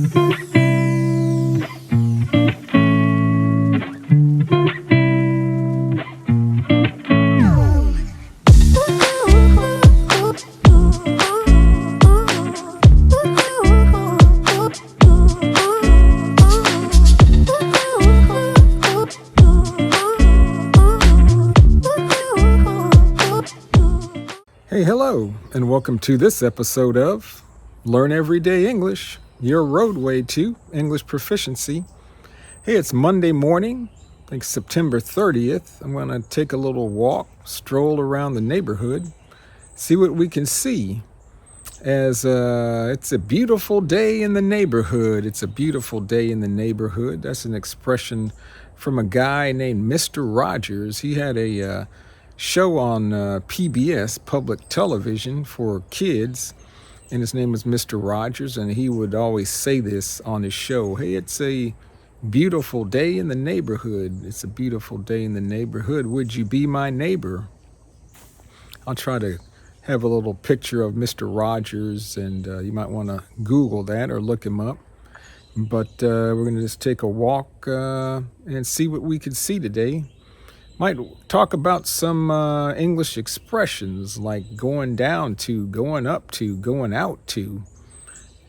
Hey, hello, and welcome to this episode of Learn Everyday English, your roadway to English proficiency. Hey, it's Monday morning, I think September 30th. I'm going to take a little walk, stroll around the neighborhood, see what we can see. As it's a beautiful day in the neighborhood. It's a beautiful day in the neighborhood. That's an expression from a guy named Mr. Rogers. He had a show on PBS, public television for kids, and his name was Mr. Rogers, and he would always say this on his show. Hey, it's a beautiful day in the neighborhood. It's a beautiful day in the neighborhood. Would you be my neighbor? I'll try to have a little picture of Mr. Rogers, and you might want to Google that or look him up. But we're going to just take a walk and see what we can see today. Might talk about some English expressions like going down to, going up to, going out to,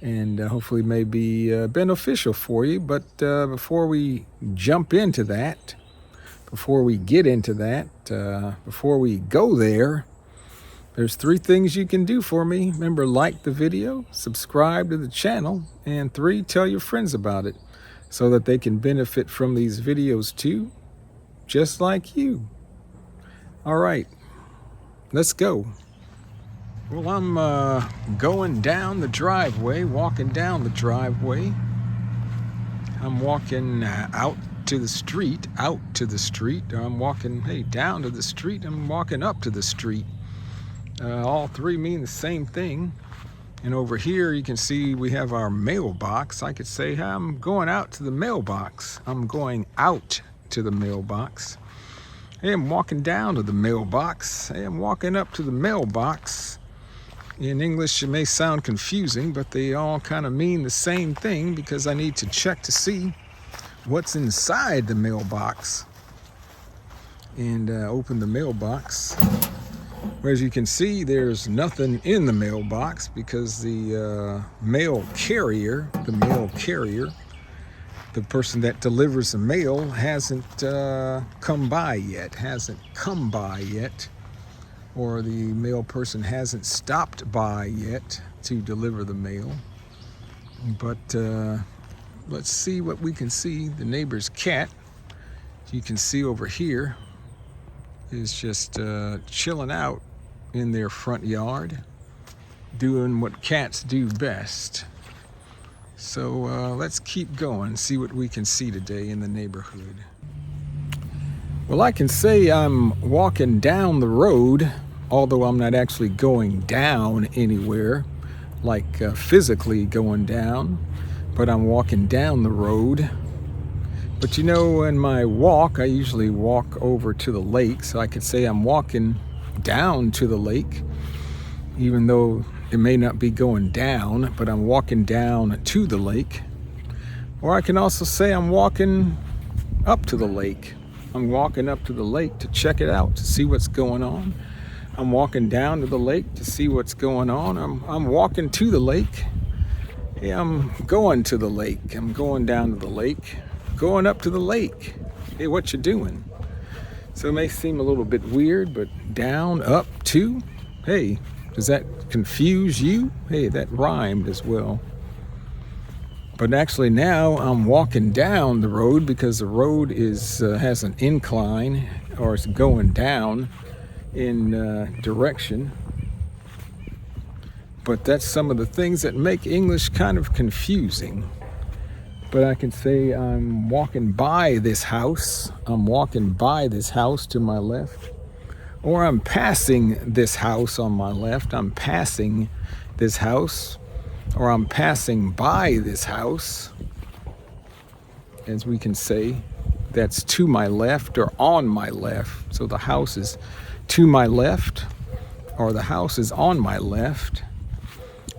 and hopefully may be beneficial for you. But before we jump into that, before we get into that, before we go there, there's 3 things you can do for me. Remember, like the video, subscribe to the channel, and 3, tell your friends about it so that they can benefit from these videos too, just like you. All right, let's go. Well, I'm going down the driveway, walking down the driveway. I'm walking out to the street, or I'm walking, hey, down to the street. I'm walking up to the street. All 3 mean the same thing. And over here you can see we have our mailbox. I could say, hey, I'm going out to the mailbox. I'm going out to the mailbox. Hey, I'm walking down to the mailbox. Hey, I'm walking up to the mailbox. In English, it may sound confusing, but they all kind of mean the same thing because I need to check to see what's inside the mailbox. And open the mailbox. As you can see, there's nothing in the mailbox because the mail carrier, the person that delivers the mail hasn't come by yet, or the mail person hasn't stopped by yet to deliver the mail. But let's see what we can see. The neighbor's cat, you can see over here, is just chilling out in their front yard, doing what cats do best. So let's keep going, see what we can see today in the neighborhood. Well, I can say I'm walking down the road, although I'm not actually going down anywhere, like physically going down, but I'm walking down the road. But you know, in my walk, I usually walk over to the lake, so I could say I'm walking down to the lake, even though it may not be going down, but I'm walking down to the lake. Or I can also say I'm walking up to the lake. I'm walking up to the lake to check it out, to see what's going on. I'm walking down to the lake to see what's going on. I'm walking to the lake. Yeah, I'm going to the lake. I'm going down to the lake. Going up to the lake. Hey, what you doing? So it may seem a little bit weird, but down, up, to. Hey, does that confuse you? Hey, that rhymed as well. But actually now I'm walking down the road because the road has an incline, or it's going down in direction. But that's some of the things that make English kind of confusing. But I can say I'm walking by this house. I'm walking by this house to my left. Or I'm passing this house on my left. I'm passing this house. Or I'm passing by this house. As we can say, that's to my left or on my left. So the house is to my left, or the house is on my left.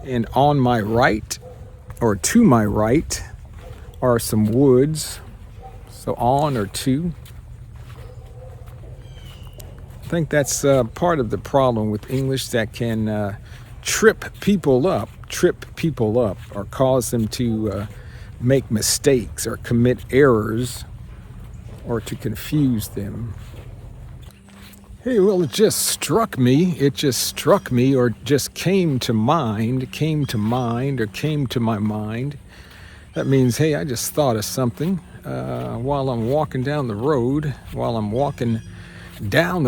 And on my right or to my right are some woods. So on or to. I think that's part of the problem with English that can trip people up, or cause them to make mistakes or commit errors or to confuse them. Hey, well, it just struck me, or just came to mind, or came to my mind. That means, hey, I just thought of something while I'm walking down the road, down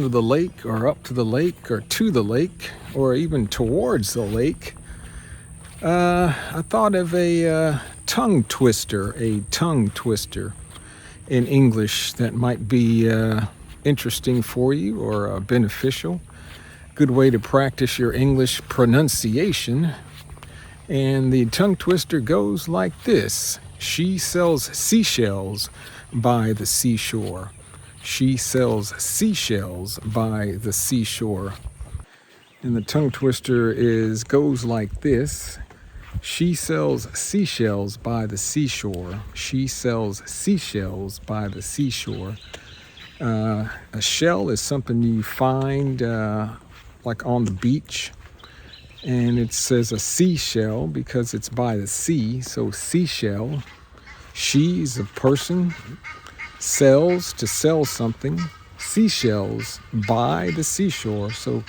to the lake, or up to the lake, or to the lake, or even towards the lake. I thought of a tongue twister in English that might be interesting for you or beneficial. Good way to practice your English pronunciation. And the tongue twister goes like this. She sells seashells by the seashore. She sells seashells by the seashore. And the tongue twister goes like this. She sells seashells by the seashore. She sells seashells by the seashore. A shell is something you find like on the beach. And it says a seashell because it's by the sea. So seashell. She is a person. Sells, to sell something. Seashells by the seashore. So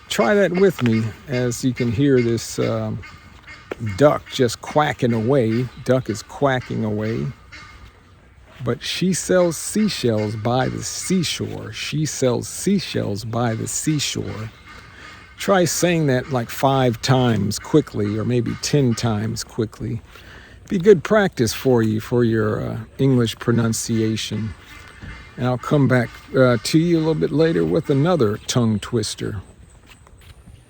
try that with me as you can hear this duck just quacking away. Duck is quacking away. But she sells seashells by the seashore. She sells seashells by the seashore. Try saying that like 5 times quickly, or maybe 10 times quickly. Be good practice for you for your English pronunciation. And I'll come back to you a little bit later with another tongue twister.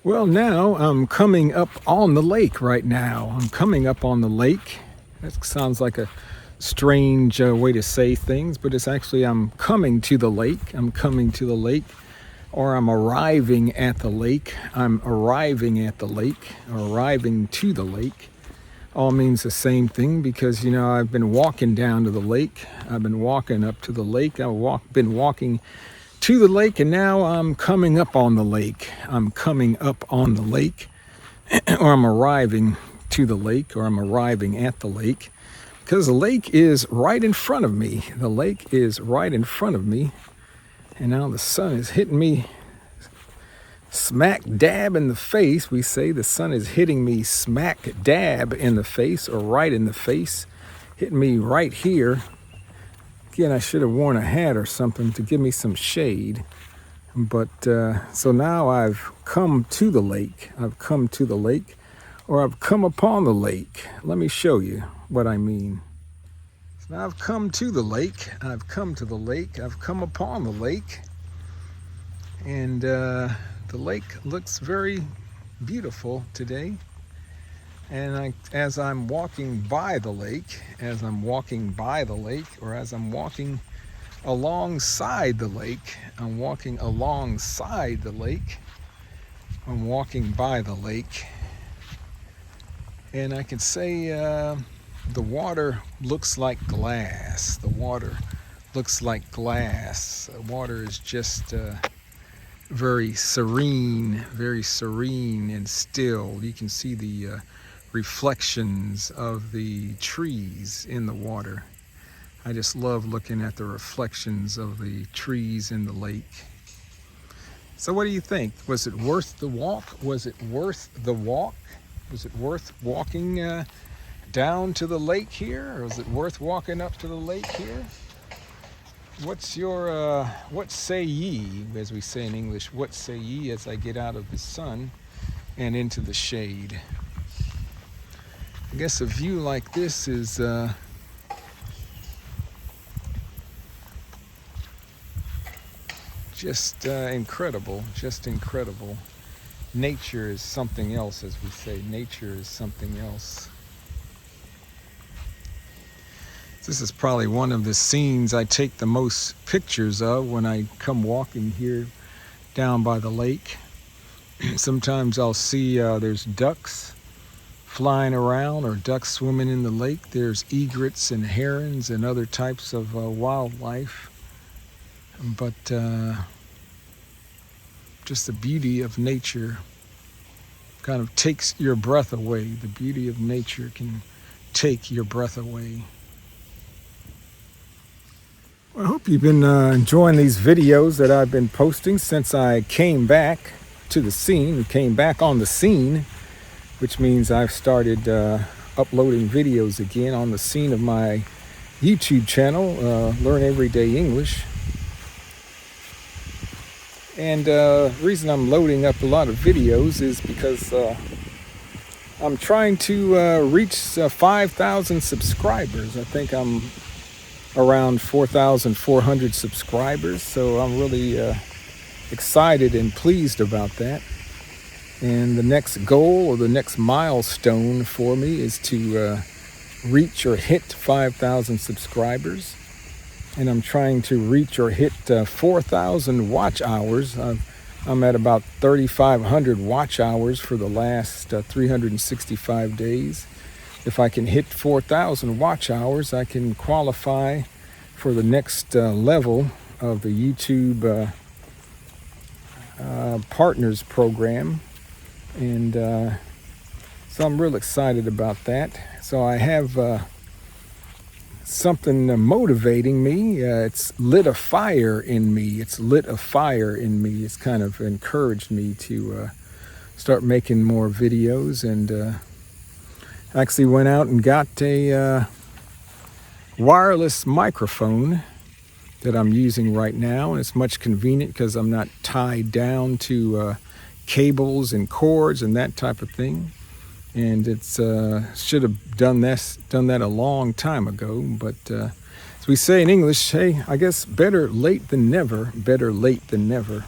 Well, now I'm coming up on the lake right now. I'm coming up on the lake. That sounds like a strange way to say things, but it's actually I'm coming to the lake. I'm coming to the lake, or I'm arriving at the lake. I'm arriving at the lake, arriving to the lake. All means the same thing because, I've been walking down to the lake. I've been walking up to the lake. I've been walking to the lake, and now I'm coming up on the lake. I'm coming up on the lake, or I'm arriving to the lake, or I'm arriving at the lake. Because the lake is right in front of me. The lake is right in front of me. And now the sun is hitting me smack dab in the face. We say the sun is hitting me smack dab in the face, or right in the face. Hitting me right here. Again, I should have worn a hat or something to give me some shade. But so now I've come to the lake. I've come to the lake, or I've come upon the lake. Let me show you what I mean. So now I've come to the lake. I've come to the lake. I've come upon the lake. And the lake looks very beautiful today. And as I'm walking by the lake, or as I'm walking alongside the lake, I'm walking alongside the lake. I'm walking by the lake. And I can say the water looks like glass. The water looks like glass. The water is just very serene and still. You can see the reflections of the trees in the water. I just love looking at the reflections of the trees in the lake. So what do you think? Was it worth the walk? Was it worth the walk? Was it worth walking down to the lake here? Or was it worth walking up to the lake here? What's your, what say ye, as we say in English, what say ye as I get out of the sun and into the shade? I guess a view like this is just incredible. Nature is something else, as we say. Nature is something else. This is probably one of the scenes I take the most pictures of when I come walking here down by the lake. Sometimes I'll see there's ducks flying around or ducks swimming in the lake. There's egrets and herons and other types of wildlife. But just the beauty of nature kind of takes your breath away. The beauty of nature can take your breath away. I hope you've been enjoying these videos that I've been posting since I came back to the scene, came back on the scene, which means I've started uploading videos again on the scene of my YouTube channel, Learn Everyday English. And the reason I'm loading up a lot of videos is because I'm trying to reach 5,000 subscribers. I think I'm around 4,400 subscribers, so I'm really excited and pleased about that. And the next goal or the next milestone for me is to reach or hit 5,000 subscribers. And I'm trying to reach or hit 4,000 watch hours. I'm at about 3,500 watch hours for the last 365 days. If I can hit 4,000 watch hours, I can qualify for the next level of the YouTube Partners Program. And so I'm real excited about that. So I have something motivating me. It's lit a fire in me. It's kind of encouraged me to start making more videos, and actually went out and got a wireless microphone that I'm using right now, and it's much convenient because I'm not tied down to cables and cords and that type of thing. And it's should have done that a long time ago, but as we say in English, hey, I guess better late than never. Better late than never.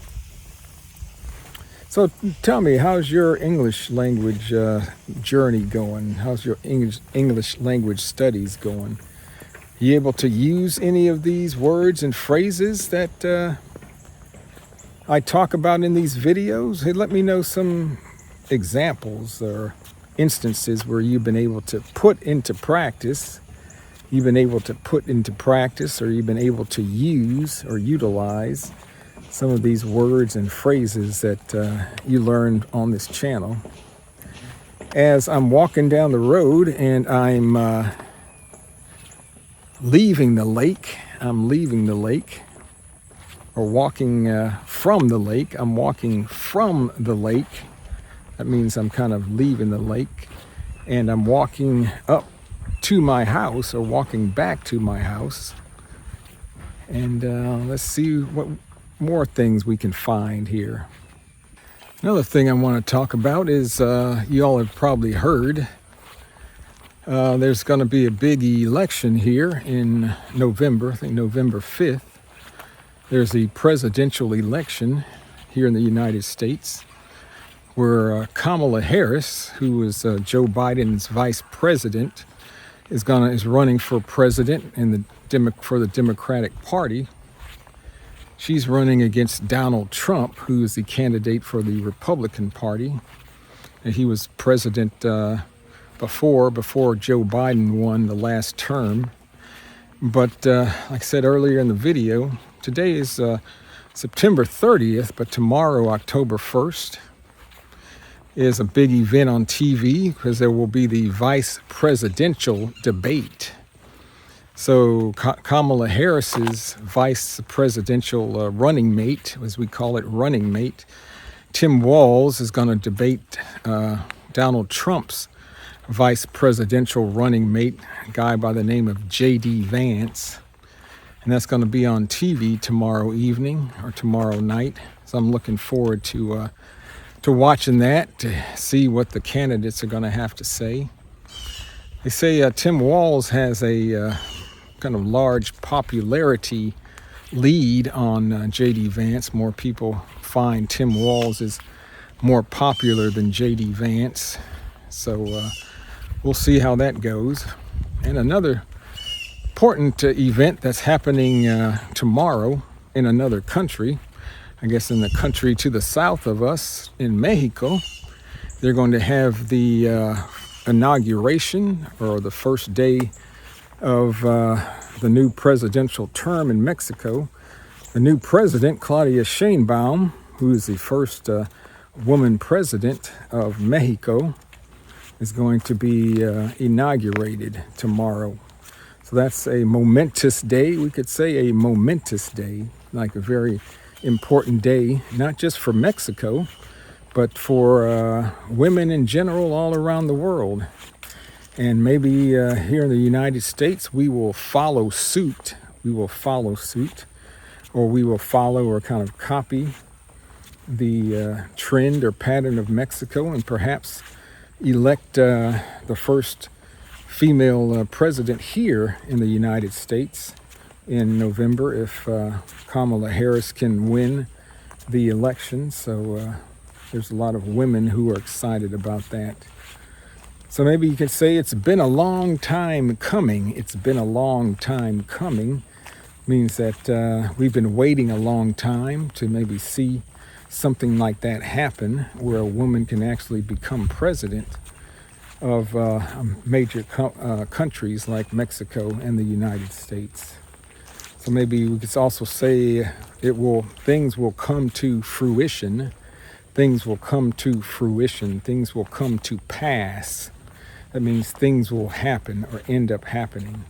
So tell me, how's your English language journey going? How's your English language studies going? You able to use any of these words and phrases that I talk about in these videos? Hey, let me know some examples or instances where you've been able to put into practice, or you've been able to use or utilize some of these words and phrases that you learned on this channel. As I'm walking down the road and I'm leaving the lake, or walking from the lake. I'm walking from the lake. That means I'm kind of leaving the lake, and I'm walking up to my house or walking back to my house. And let's see what more things we can find here. Another thing I want to talk about is you all have probably heard there's going to be a big election here in November, I think November 5th. There's the presidential election here in the United States, where Kamala Harris, who is Joe Biden's vice president, is running for president for the Democratic Party. She's running against Donald Trump, who is the candidate for the Republican Party. And he was president before Joe Biden won the last term. But like I said earlier in the video, today is September 30th, but tomorrow, October 1st, is a big event on TV because there will be the vice presidential debate. So Kamala Harris's vice presidential running mate, as we call it, running mate, Tim Walz, is going to debate Donald Trump's vice presidential running mate, a guy by the name of J.D. Vance. And that's going to be on TV tomorrow evening or tomorrow night. So I'm looking forward to watching that, to see what the candidates are going to have to say. They say Tim Walz has a kind of large popularity lead on J.D. Vance. More people find Tim Walz is more popular than J.D. Vance. So we'll see how that goes. And another important event that's happening tomorrow in another country, I guess in the country to the south of us, in Mexico. They're going to have the inauguration, or the first day of the new presidential term in Mexico. The new president, Claudia Sheinbaum, who is the first woman president of Mexico, is going to be inaugurated tomorrow. So that's a momentous day. We could say a momentous day, like a very important day, not just for Mexico, but for women in general all around the world. And maybe here in the United States, we will follow suit. We will follow suit, or we will follow or kind of copy the trend or pattern of Mexico, and perhaps elect the first female president here in the United States in November if Kamala Harris can win the election. So there's a lot of women who are excited about that. So maybe you could say it's been a long time coming. It's been a long time coming. Means that we've been waiting a long time to maybe see something like that happen, where a woman can actually become president of major countries like Mexico and the United States. So maybe we could also say things will come to fruition. Things will come to fruition. Things will come to pass. That means things will happen or end up happening.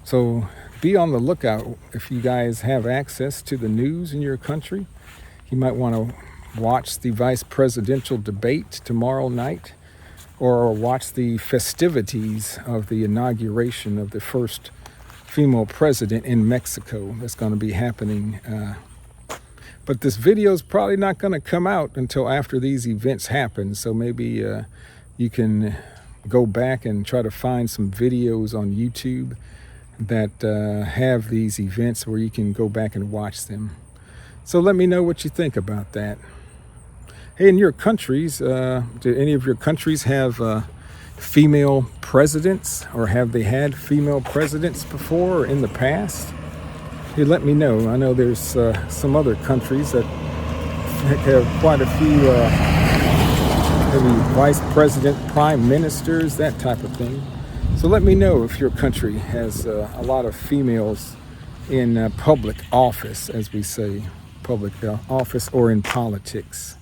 So be on the lookout. If you guys have access to the news in your country, you might want to watch the vice presidential debate tomorrow night, or watch the festivities of the inauguration of the first female president in Mexico that's going to be happening. But this video is probably not going to come out until after these events happen. So maybe you can go back and try to find some videos on YouTube that have these events where you can go back and watch them. So let me know what you think about that. Hey, in your countries, do any of your countries have female presidents, or have they had female presidents before or in the past? Hey, let me know. I know there's some other countries that have quite a few maybe vice president, prime ministers, that type of thing. So let me know if your country has a lot of females in public office, as we say, public office or in politics.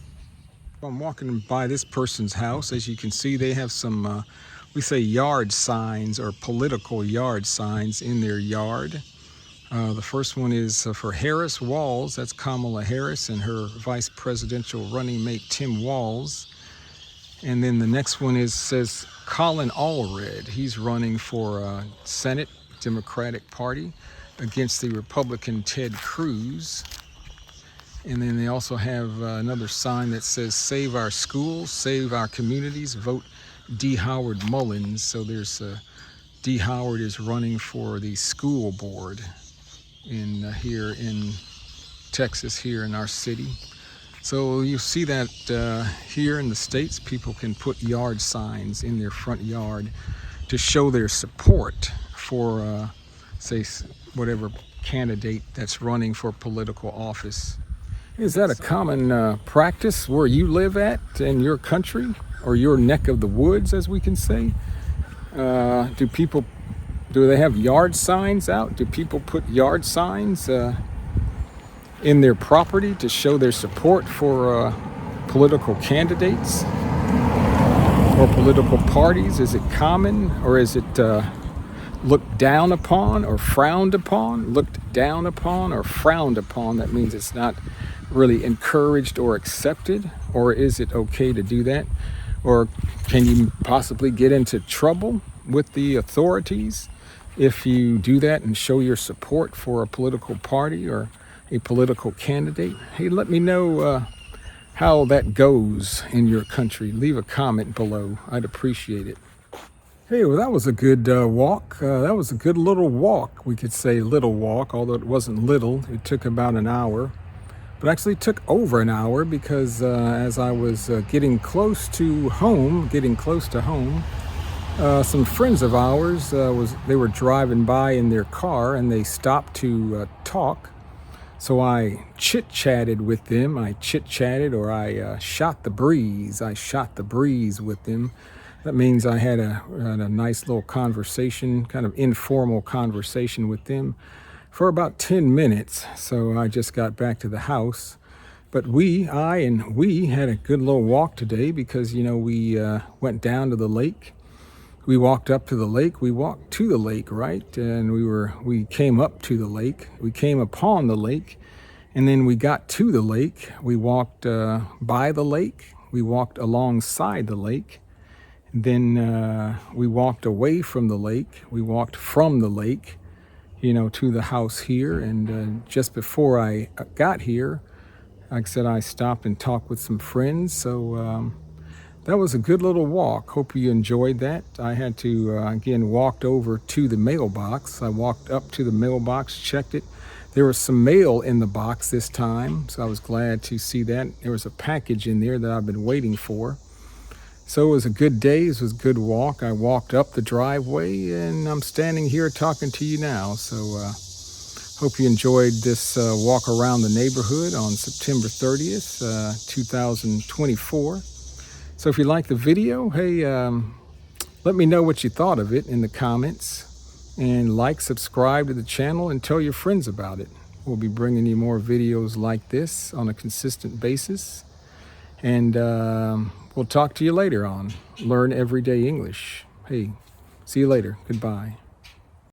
I'm walking by this person's house. As you can see, they have some, we say yard signs, or political yard signs in their yard. The first one is for Harris Walls. That's Kamala Harris and her vice presidential running mate, Tim Walz. And then the next one says Colin Allred. He's running for Senate, Democratic Party, against the Republican Ted Cruz. And then they also have another sign that says Save Our Schools, Save Our Communities, Vote D. Howard Mullins. So there's D. Howard is running for the school board here in Texas, here in our city. So you see that here in the States, people can put yard signs in their front yard to show their support for, say, whatever candidate that's running for political office. Is that a common practice where you live at in your country, or your neck of the woods, as we can say? Do they have yard signs out? Do people put yard signs in their property to show their support for political candidates or political parties? Is it common, or is it looked down upon or frowned upon? Looked down upon or frowned upon, that means it's not really encouraged or accepted. Or is it okay to do that? Or can you possibly get into trouble with the authorities if you do that and show your support for a political party or a political candidate? Hey, let me know how that goes in your country. Leave a comment below. I'd appreciate it. Hey, well, that was a good walk. That was a good little walk. We could say little walk, although it wasn't little. It took about an hour. But actually it took over an hour, because as I was getting close to home, some friends of ours, they were driving by in their car, and they stopped to talk. So I chit-chatted with them. I shot the breeze. I shot the breeze with them. That means I had a nice little conversation, kind of informal conversation with them for about 10 minutes. So I just got back to the house. But we had a good little walk today because, we went down to the lake. We walked up to the lake. We walked to the lake, right? And we came up to the lake. We came upon the lake. And then we got to the lake. We walked by the lake. We walked alongside the lake. Then we walked away from the lake. We walked from the lake, to the house here. And just before I got here, like I said, I stopped and talked with some friends. So that was a good little walk. Hope you enjoyed that. I had to, again, walked over to the mailbox. I walked up to the mailbox, checked it. There was some mail in the box this time, so I was glad to see that. There was a package in there that I've been waiting for. So it was a good day. It was a good walk. I walked up the driveway, and I'm standing here talking to you now. So hope you enjoyed this walk around the neighborhood on September 30th, 2024. So if you liked the video, hey, let me know what you thought of it in the comments. And subscribe to the channel, and tell your friends about it. We'll be bringing you more videos like this on a consistent basis. And we'll talk to you later on Learn Everyday English. Hey, see you later. Goodbye.